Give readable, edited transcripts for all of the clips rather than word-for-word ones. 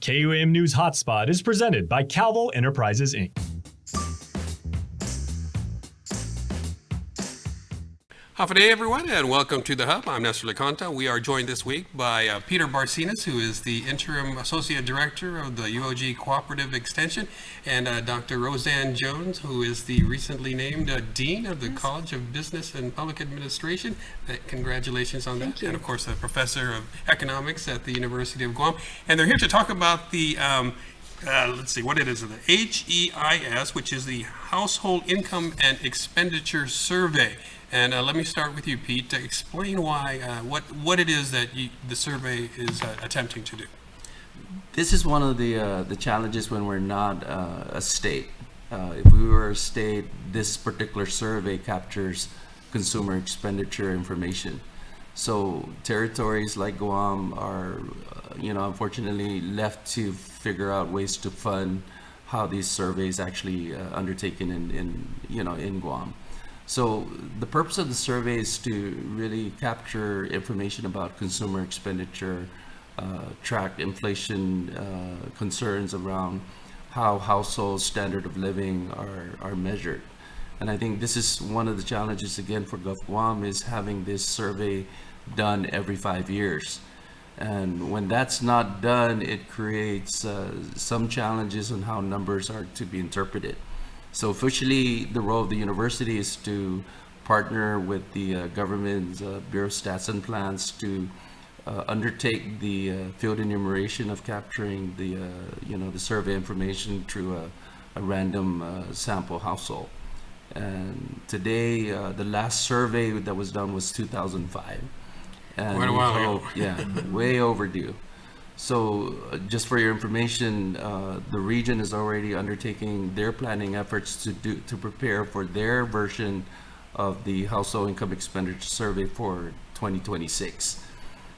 KUAM News Hotspot is presented by Calvo Enterprises, Inc. Hafa day, everyone, and welcome to The Hub. I'm Nestor LeConta. We are joined this week by Peter Barcinas, who is the Interim Associate Director of the UOG Cooperative Extension, and Dr. Roseanne Jones, who is the recently named Dean of the College of Business and Public Administration. Congratulations on that. Thank you. And, of course, a Professor of Economics at the University of Guam. And they're here to talk about the let's see what it is, the HEIS, which is the Household Income and Expenditure Survey. And let me start with you, Pete, to explain why, what it is that the survey is attempting to do. This is one of the challenges when we're not a state. If we were a state, this particular survey captures consumer expenditure information. So territories like Guam are, unfortunately left to figure out ways to fund how these surveys actually undertaken in Guam. So the purpose of the survey is to really capture information about consumer expenditure, track inflation concerns around how household standard of living are measured. And I think this is one of the challenges again for Guam is having this survey done every 5 years. And when that's not done, it creates some challenges on how numbers are to be interpreted. So officially, the role of the university is to partner with the government's Bureau of Stats and Plans to undertake the field enumeration of capturing the survey information through a random sample household. And today, the last survey that was done was 2005. And quite a while ago. Yeah, way overdue. So just for your information, the region is already undertaking their planning efforts to prepare for their version of the Household Income Expenditure Survey for 2026.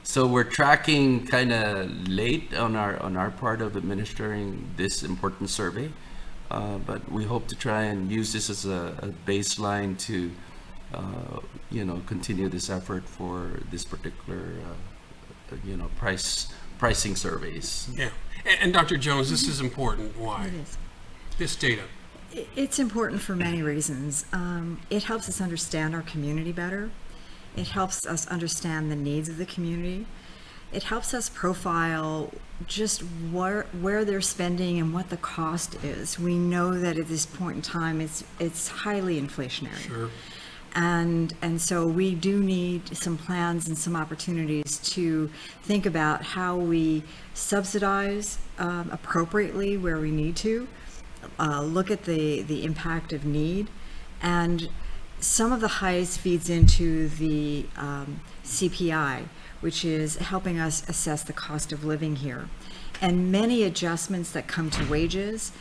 So we're tracking kind of late on our part of administering this important survey, but we hope to try and use this as a baseline to continue this effort for this particular pricing surveys. Yeah. And Dr. Jones, this is important. Why? It is. This data. It's important for many reasons. It helps us understand our community better. It helps us understand the needs of the community. It helps us profile just where they're spending and what the cost is. We know that at this point in time, it's highly inflationary. Sure. And so we do need some plans and some opportunities to think about how we subsidize appropriately where we need to, look at the impact of need, and some of the highs feeds into the CPI, which is helping us assess the cost of living here. And many adjustments that come to wages,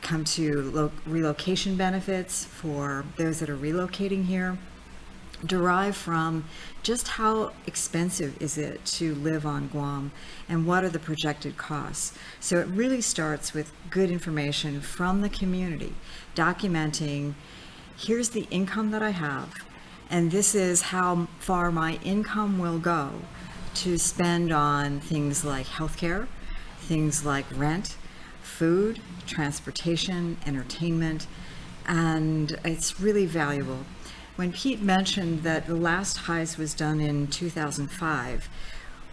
come to relocation benefits for those that are relocating here, derive from just how expensive is it to live on Guam and what are the projected costs. So it really starts with good information from the community, documenting here's the income that I have, and this is how far my income will go to spend on things like healthcare, things like rent, food, transportation, entertainment, and it's really valuable. When Pete mentioned that the last HEIS was done in 2005,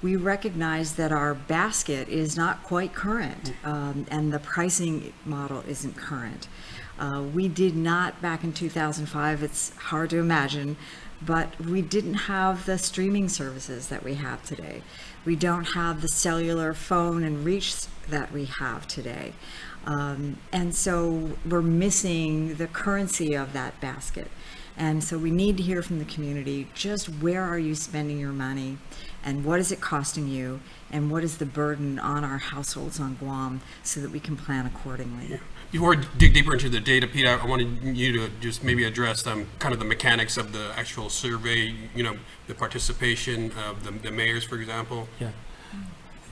we recognize that our basket is not quite current, and the pricing model isn't current. We did not, back in 2005, it's hard to imagine, but we didn't have the streaming services that we have today. We don't have the cellular phone and reach that we have today. And so we're missing the currency of that basket. And so we need to hear from the community, just where are you spending your money, and what is it costing you, and what is the burden on our households on Guam, so that we can plan accordingly. Yeah. Before we dig deeper into the data, Pete, I wanted you to just maybe address kind of the mechanics of the actual survey, the participation of the mayors, for example. Yeah.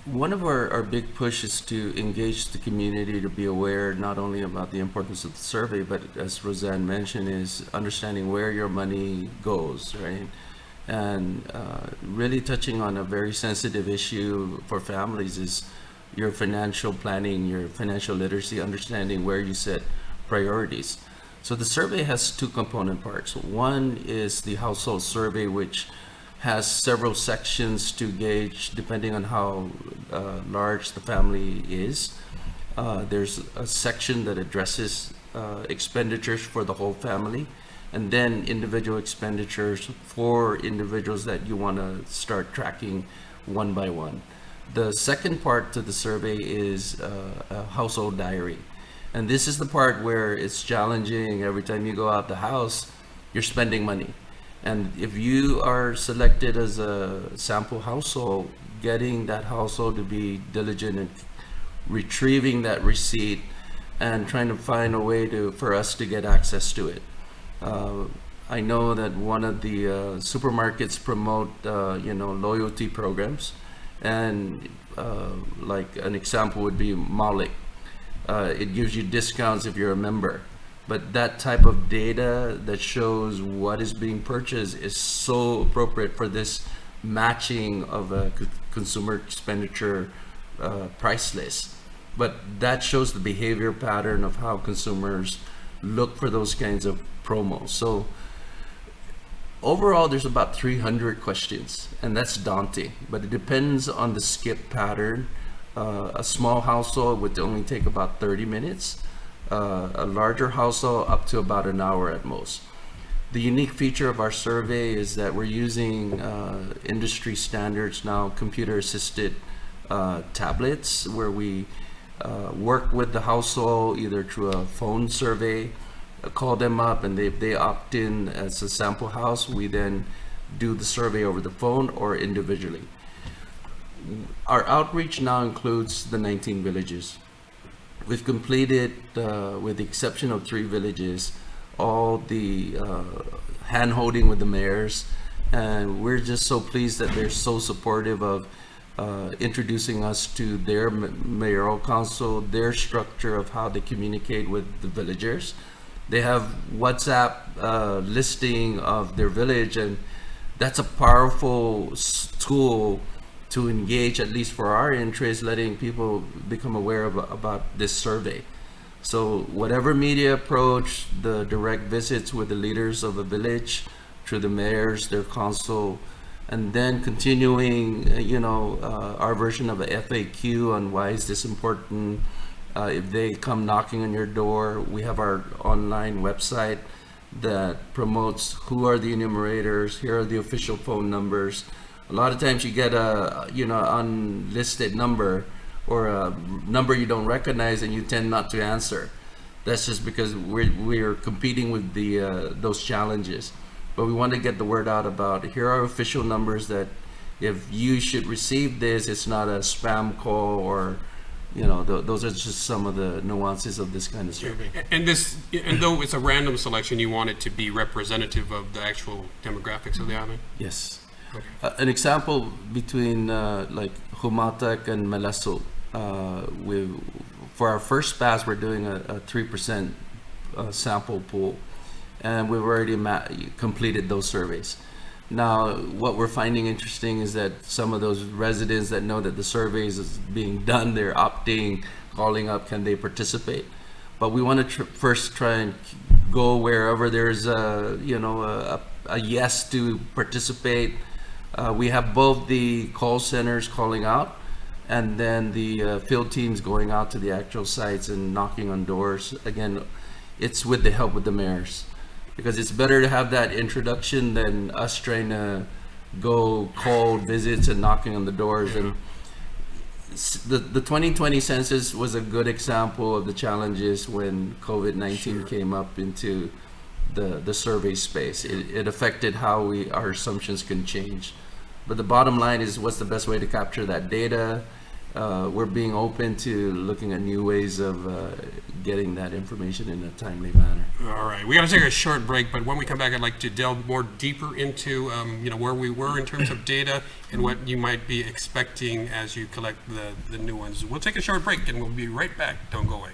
One of our big push is to engage the community to be aware not only about the importance of the survey, but as Roseanne mentioned, is understanding where your money goes, right? And really touching on a very sensitive issue for families is your financial planning, your financial literacy, understanding where you set priorities. So the survey has two component parts. One is the household survey, which has several sections to gauge depending on how large the family is. There's a section that addresses expenditures for the whole family, and then individual expenditures for individuals that you want to start tracking one by one. The second part to the survey is a household diary. And this is the part where it's challenging. Every time you go out the house, you're spending money. And if you are selected as a sample household, getting that household to be diligent in retrieving that receipt and trying to find a way for us to get access to it. I know that one of the supermarkets promote, loyalty programs, and like an example would be Maulik. It gives you discounts if you're a member. But that type of data that shows what is being purchased is so appropriate for this matching of a consumer expenditure price list. But that shows the behavior pattern of how consumers look for those kinds of promos. So overall, there's about 300 questions, and that's daunting, but it depends on the skip pattern. A small household would only take about 30 minutes. A larger household up to about an hour at most. The unique feature of our survey is that we're using industry standards now, computer-assisted tablets, where we work with the household either through a phone survey, call them up, and if they opt in as a sample house, we then do the survey over the phone or individually. Our outreach now includes the 19 villages. We've completed, with the exception of 3 villages, all the hand-holding with the mayors, and we're just so pleased that they're so supportive of introducing us to their mayoral council, their structure of how they communicate with the villagers. They have WhatsApp listing of their village, and that's a powerful tool to engage, at least for our interest, letting people become aware about this survey. So whatever media approach, the direct visits with the leaders of a village, through the mayors, their council, and then continuing, our version of a FAQ on why is this important. If they come knocking on your door, we have our online website that promotes who are the enumerators, here are the official phone numbers. A lot of times you get a unlisted number or a number you don't recognize, and you tend not to answer. That's just because we're competing with those challenges. But we want to get the word out about here are official numbers that if you should receive this, it's not a spam call, or those are just some of the nuances of this kind of survey. And though it's a random selection, you want it to be representative of the actual demographics of the island? Yes. Okay. An example between like Humatak and Melaso, for our first pass, we're doing a 3% sample pool, and we've already completed those surveys. Now, what we're finding interesting is that some of those residents that know that the surveys is being done, they're opting, calling up, can they participate? But we want to first try and go wherever there's a yes to participate. We have both the call centers calling out, and then the field teams going out to the actual sites and knocking on doors. Again, it's with the help of the mayors, because it's better to have that introduction than us trying to go cold visits and knocking on the doors. And the 2020 census was a good example of the challenges when COVID-19 came up into the survey space. It affected how our assumptions can change. But the bottom line is, what's the best way to capture that data? We're being open to looking at new ways of getting that information in a timely manner. All right, we got to take a short break, but when we come back, I'd like to delve more deeper into where we were in terms of data and what you might be expecting as you collect the new ones. We'll take a short break, and we'll be right back. Don't go away.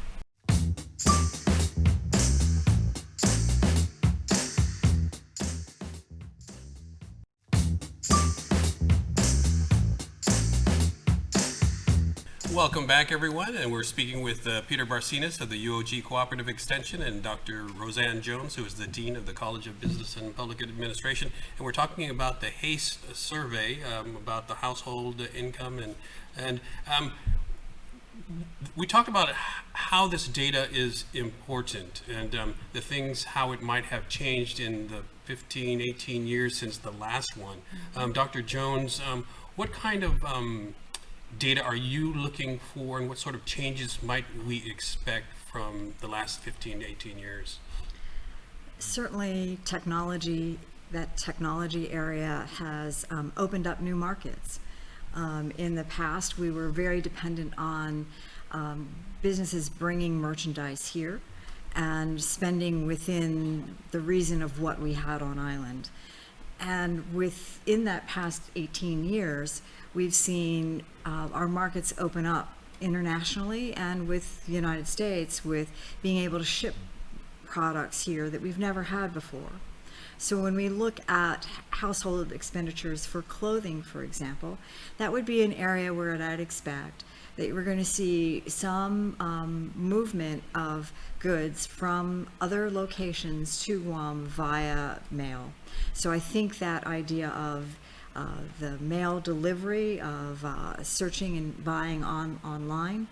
Welcome back, everyone. And we're speaking with Peter Barcinas of the UOG Cooperative Extension and Dr. Roseanne Jones, who is the Dean of the College of Business and Public Administration. And we're talking about the HACE survey, about the household income. And we talked about how this data is important and the things, how it might have changed in the 15, 18 years since the last one. Dr. Jones, what kind of data are you looking for, and what sort of changes might we expect from the last 15 to 18 years? Certainly technology, that technology area has opened up new markets. In the past, we were very dependent on businesses bringing merchandise here and spending within the reason of what we had on island. And within that past 18 years, we've seen our markets open up internationally and with the United States, with being able to ship products here that we've never had before. So when we look at household expenditures for clothing, for example, that would be an area where I'd expect that we're going to see some movement of goods from other locations to Guam via mail. So I think that idea of the mail delivery, of searching and buying online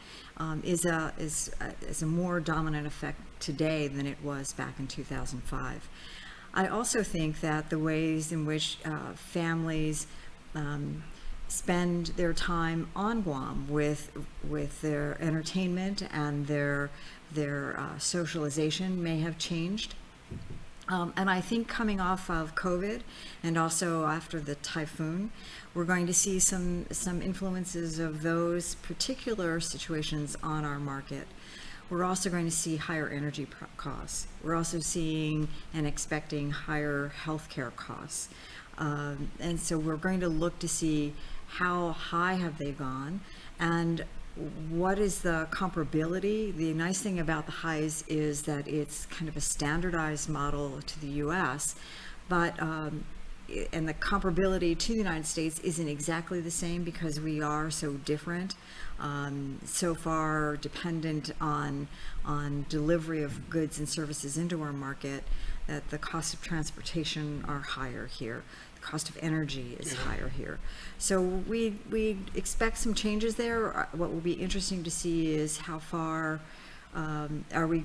is a more dominant effect today than it was back in 2005. I also think that the ways in which families spend their time on Guam with their entertainment and their socialization may have changed. And I think coming off of COVID and also after the typhoon, we're going to see some influences of those particular situations on our market. We're also going to see higher energy costs. We're also seeing and expecting higher healthcare costs. And so we're going to look to see how high have they gone and what is the comparability. The nice thing about the highs is that it's kind of a standardized model to the US, but and the comparability to the United States isn't exactly the same because we are so different, so far dependent on delivery of goods and services into our market, that the cost of transportation are higher here. The cost of energy is higher here. So we expect some changes there. What will be interesting to see is how far are we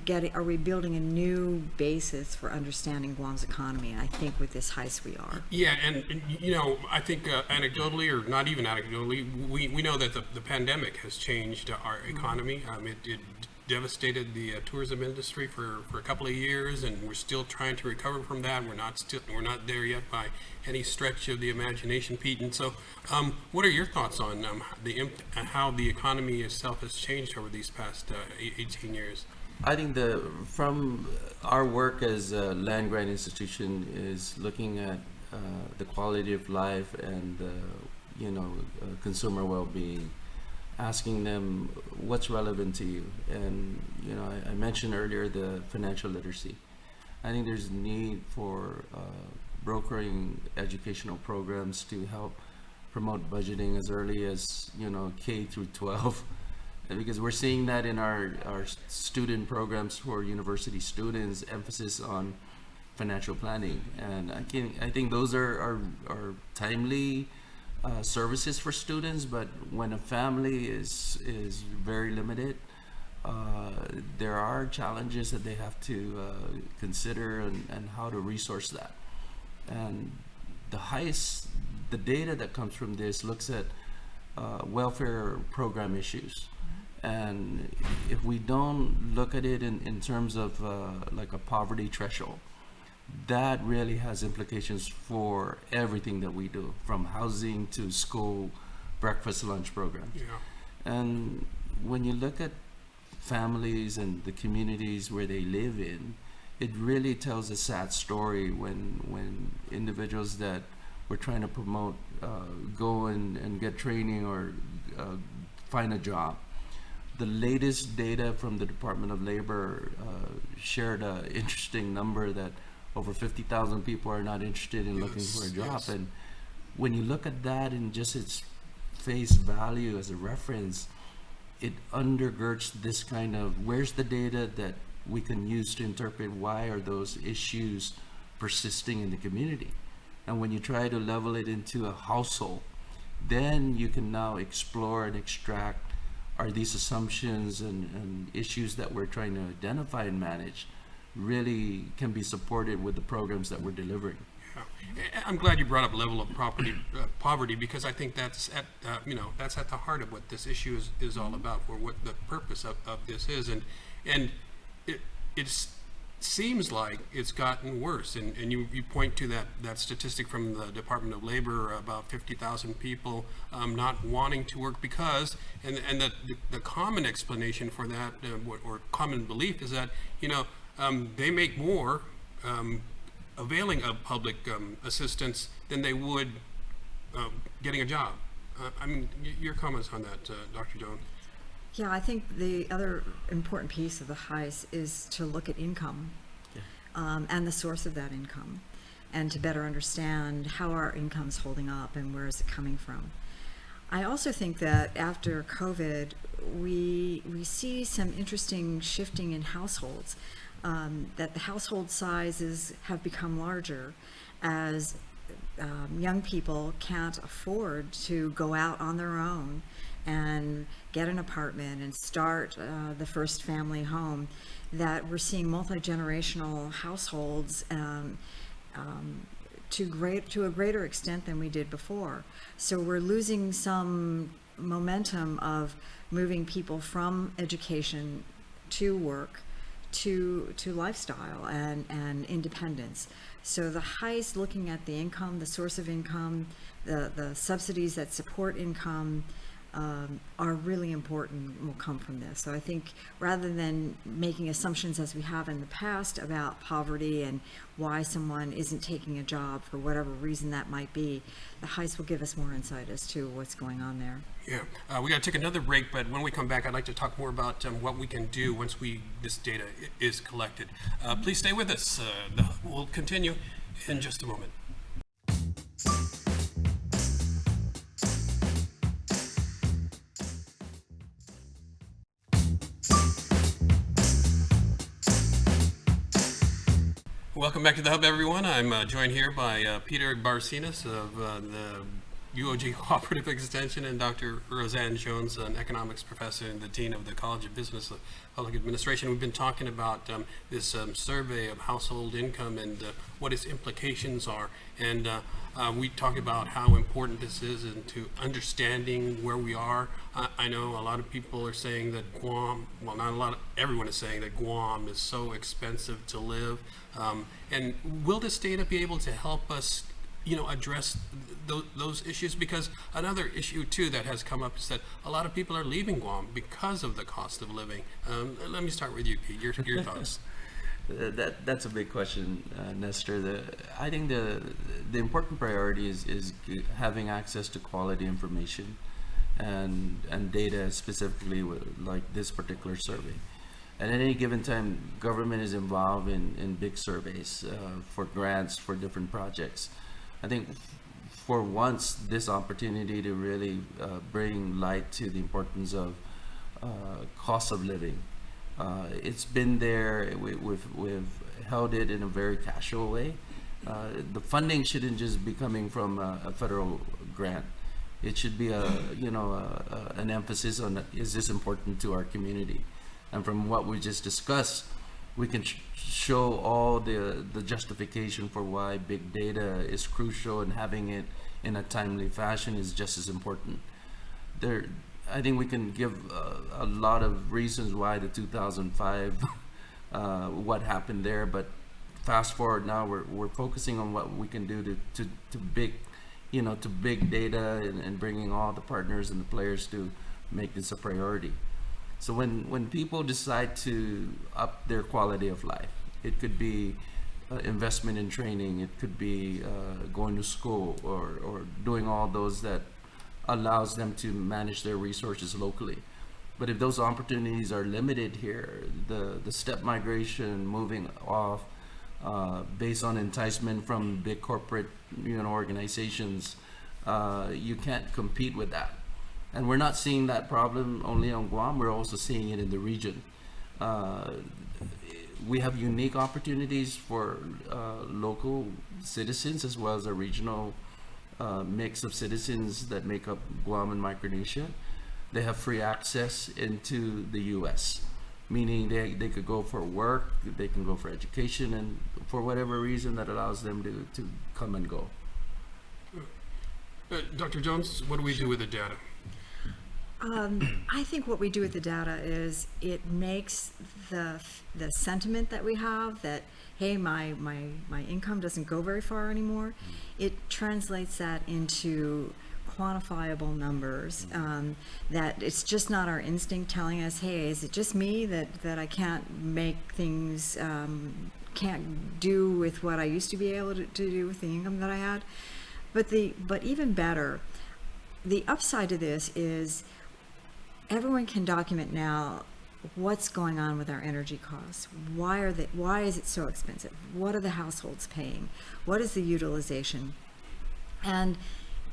building a new basis for understanding Guam's economy? And I think with this HICE we are. Yeah, and you know, I think anecdotally, or not even anecdotally, we know that the pandemic has changed our economy. It devastated the tourism industry for a couple of years, and we're still trying to recover from that. We're not there yet by any stretch of the imagination, Pete. And so, what are your thoughts on how the economy itself has changed over these past 18 years? I think from our work as a land grant institution is looking at the quality of life and consumer well-being, asking them what's relevant to you. And I mentioned earlier the financial literacy. I think there's a need for brokering educational programs to help promote budgeting as early as K through 12. Because we're seeing that in our student programs for university students, emphasis on financial planning. And I think those are timely services for students, but when a family is very limited, there are challenges that they have to consider and how to resource that. And the data that comes from this looks at welfare program issues. And if we don't look at it in terms of like a poverty threshold, that really has implications for everything that we do, from housing to school, breakfast, lunch programs. Yeah. And when you look at families and the communities where they live in, it really tells a sad story when individuals that we're trying to promote go and get training or find a job. The latest data from the Department of Labor shared an interesting number that over 50,000 people are not interested in looking for a job. Yes. And when you look at that in just its face value as a reference, it undergirds this kind of, where's the data that we can use to interpret why are those issues persisting in the community? And when you try to level it into a household, then you can now explore and extract, are these assumptions and issues that we're trying to identify and manage really can be supported with the programs that we're delivering. Yeah. I'm glad you brought up level of poverty, because I think that's at that's at the heart of what this issue is all about, or what the purpose of this is, and it seems like it's gotten worse, and you point to that statistic from the Department of Labor about 50,000 people not wanting to work because, and the common explanation for that, or common belief, is that they make more availing of public assistance than they would getting a job. I mean, your comments on that, Dr. Jones? Yeah, I think the other important piece of the HEIS is to look at income, and the source of that income, and to better understand how our income's holding up and where is it coming from. I also think that after COVID, we see some interesting shifting in households, that the household sizes have become larger as young people can't afford to go out on their own and get an apartment and start the first family home, that we're seeing multi-generational households to a greater extent than we did before. So we're losing some momentum of moving people from education to work to lifestyle and independence. So the HEIS, looking at the income, the source of income, the subsidies that support income, are really important and will come from this. So I think rather than making assumptions as we have in the past about poverty and why someone isn't taking a job for whatever reason that might be, the HEIS will give us more insight as to what's going on there. Yeah, we got to take another break, but when we come back, I'd like to talk more about what we can do once this data is collected. Please stay with us. We'll continue in just a moment. Welcome back to the Hub, everyone. I'm joined here by Peter Barcinas of the UOG Cooperative Extension, and Dr. Roseanne Jones, an economics professor and the Dean of the College of Business and Public Administration. We've been talking about this survey of household income and what its implications are. And we talked about how important this is into understanding where we are. I know a lot of people are saying that Guam, well, not a lot, everyone is saying that Guam is so expensive to live. And will this data be able to help us address those issues? Because another issue too that has come up is that a lot of people are leaving Guam because of the cost of living. Let me start with you, Pete. Your thoughts. That's a big question, Nestor. I think the important priority is having access to quality information and data, specifically like this particular survey. At any given time, government is involved in big surveys for grants for different projects. I think for once, this opportunity to really bring light to the importance of cost of living. It's been there. We've held it in a very casual way. The funding shouldn't just be coming from a federal grant. It should be an emphasis on, is this important to our community? And from what we just discussed, we can show all the justification for why big data is crucial, and having it in a timely fashion is just as important. I think we can give a lot of reasons why the 2005, what happened there, but fast forward now, we're focusing on what we can do to big data and bringing all the partners and the players to make this a priority. So when people decide to up their quality of life, it could be investment in training, it could be going to school, or doing all those that allows them to manage their resources locally. But if those opportunities are limited here, the step migration, moving off based on enticement from big corporate organizations, you can't compete with that. And we're not seeing that problem only on Guam, we're also seeing it in the region. We have unique opportunities for local citizens as well as a regional mix of citizens that make up Guam and Micronesia. They have free access into the U.S., meaning they could go for work, they can go for education, and for whatever reason that allows them to come and go. Dr. Jones, what do we do with the data? I think what we do with the data is it makes the sentiment that we have that, hey, my income doesn't go very far anymore, it translates that into quantifiable numbers, that it's just not our instinct telling us, hey, is it just me that I can't make things, can't do with what I used to be able to do with the income that I had. But even better, the upside to this is everyone can document now what's going on with our energy costs. Why is it so expensive? What are the households paying? What is the utilization? And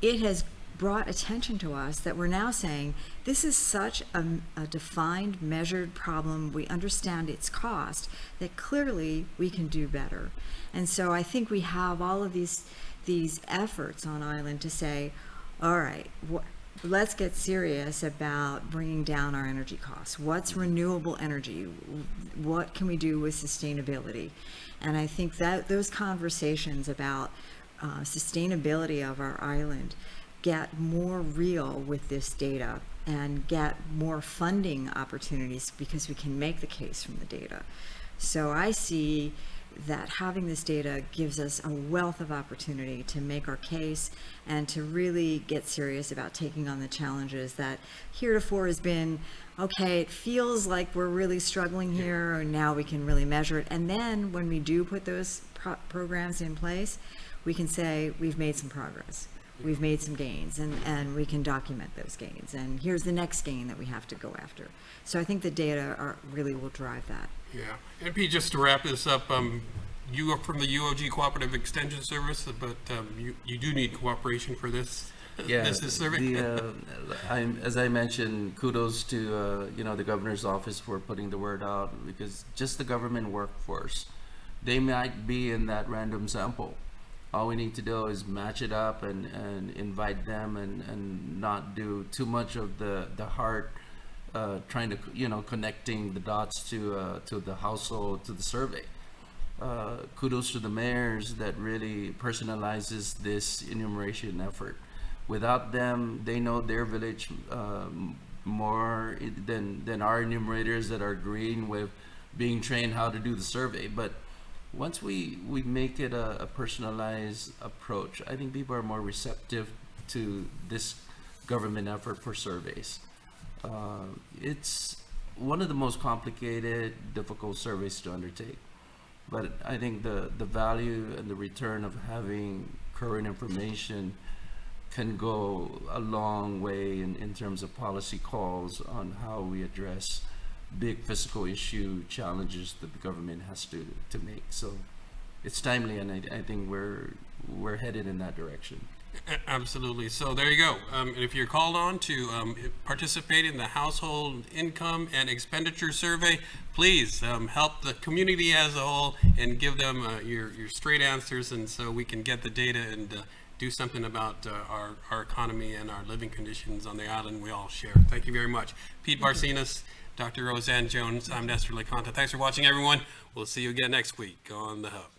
it has brought attention to us that we're now saying this is such a defined, measured problem. We understand its cost, that clearly we can do better. And so I think we have all of these efforts on island to say, all right, let's get serious about bringing down our energy costs. What's renewable energy? What can we do with sustainability? And I think that those conversations about sustainability of our island get more real with this data and get more funding opportunities because we can make the case from the data. So I see that having this data gives us a wealth of opportunity to make our case and to really get serious about taking on the challenges that heretofore has been, okay, it feels like we're really struggling here, and now we can really measure it. And then when we do put those programs in place, we can say we've made some progress. We've made some gains, and we can document those gains. And here's the next gain that we have to go after. So I think the data really will drive that. Yeah. And Pete, just to wrap this up, you are from the UOG Cooperative Extension Service, but you do need cooperation for this. Yeah, this survey. as I mentioned, kudos to the governor's office for putting the word out, because just the government workforce, they might be in that random sample. All we need to do is match it up and invite them and not do too much of the hard trying to connecting the dots to the household, to the survey. Kudos to the mayors that really personalizes this enumeration effort. Without them, they know their village more than our enumerators that are green with being trained how to do the survey. But once we make it a personalized approach, I think people are more receptive to this government effort for surveys. It's one of the most complicated, difficult surveys to undertake. But I think the value and the return of having current information can go a long way in terms of policy calls on how we address big fiscal issue challenges that the government has to make. So it's timely, and I think we're headed in that direction. Absolutely. So there you go. If you're called on to participate in the Household Income and Expenditure Survey, please help the community as a whole and give them your straight answers, and so we can get the data and do something about our economy and our living conditions on the island we all share. Thank you very much. Pete Barcenas, Dr. Roseanne Jones, I'm Nestor LeConte. Thanks for watching, everyone. We'll see you again next week on The Hub.